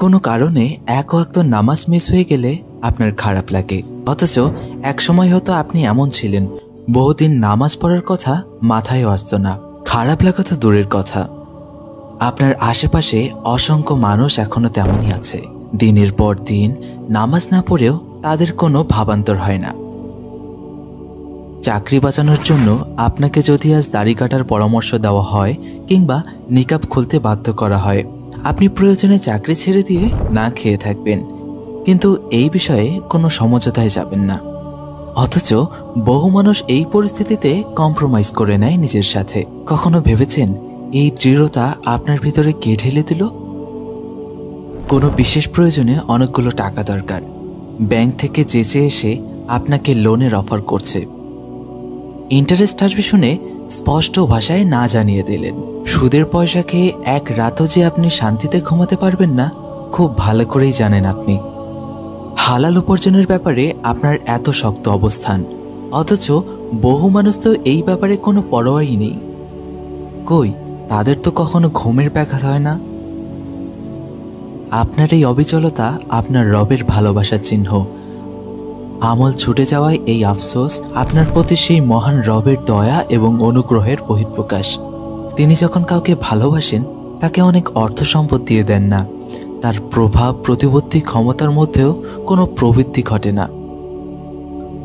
কোনো কারণে এক ওয়াক্ত নামাজ মিস হয়ে গেলে আপনার খারাপ লাগে, অথচ এক সময় হয়তো আপনি এমন ছিলেন বহুদিন নামাজ পড়ার কথা মাথায়ও আসতো না। খারাপ লাগা তো দূরের কথা, আপনার আশেপাশে অসংখ্য মানুষ এখনো তেমনই আছে। দিনের পর দিন নামাজ না পড়েও তাদের কোনো ভাবান্তর হয় না। চাকরি বাঁচানোর জন্য আপনাকে যদি আজ দাড়ি কাটার পরামর্শ দেওয়া হয় কিংবা নিকাব খুলতে বাধ্য করা হয়, আপনি প্রয়োজনে চাকরি ছেড়ে দিয়ে না খেয়ে থাকবেন, কিন্তু এই বিষয়ে কোনো সমঝোতায় যাবেন না। অথচ বহু মানুষ এই পরিস্থিতিতে কম্প্রোমাইজ করে নেয় নিজের সাথে। কখনো ভেবেছেন এই দৃঢ়তা আপনার ভিতরে কে ঢেলে দিল? কোনো বিশেষ প্রয়োজনে অনেকগুলো টাকা দরকার, ব্যাংক থেকে চেঁচে এসে আপনাকে লোনের অফার করছে, ইন্টারেস্ট আসবে শুনে স্পষ্ট ভাষায় না জানিয়ে দিলেন। সুদের পয়সা খেয়ে এক রাতও যে আপনি শান্তিতে ঘুমাতে পারবেন না খুব ভালো করেই জানেন আপনি। হালাল উপার্জনের ব্যাপারে আপনার এত শক্ত অবস্থান, অথচ বহু মানুষ তো এই ব্যাপারে কোনো পরোয়াই নেই। কই, তাদের তো কখনো ঘুমের ব্যাঘাত হয় না। আপনার এই অবিচলতা আপনার রবের ভালোবাসার চিহ্ন। আমল ছুটে যাওয়ায় এই আফসোস আপনার প্রতি সেই মহান রবের দয়া এবং অনুগ্রহের বহিঃপ্রকাশ। তিনি যখন কাউকে ভালোবাসেন তাকে অনেক অর্থ সম্পদ দিয়ে দেন না, তার প্রভাব প্রতিপত্তি ক্ষমতার মধ্যেও কোনো প্রবৃত্তি ঘটে না,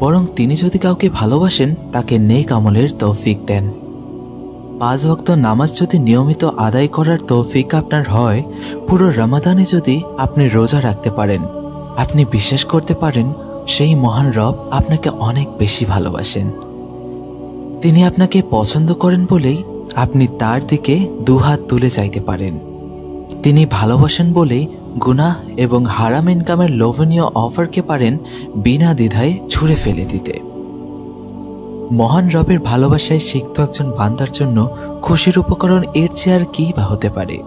বরং তিনি যদি কাউকে ভালোবাসেন তাকে নেক আমলের তৌফিক দেন। 5 ওয়াক্ত নামাজ যদি নিয়মিত আদায় করার তৌফিক আপনার হয়, পুরো রমাদানে যদি আপনি রোজা রাখতে পারেন, আপনি বিশ্বাস করতে পারেন সেই মহান রব আপনাকে অনেক বেশি ভালোবাসেন। তিনি আপনাকে পছন্দ করেন বলেই আপনি তার দিকে দুহাত তুলে চাইতে পারেন। তিনি ভালোবাসেন বলেই গুনাহ এবং হারাম ইনকামের লোভনীয় অফারকে পারেন বিনা দ্বিধায় ছুঁড়ে ফেলে দিতে। মহান রবের ভালোবাসায় সিক্ত একজন বান্দার জন্য খুশির উপকরণ এর চেয়ে আর কী বা হতে পারে।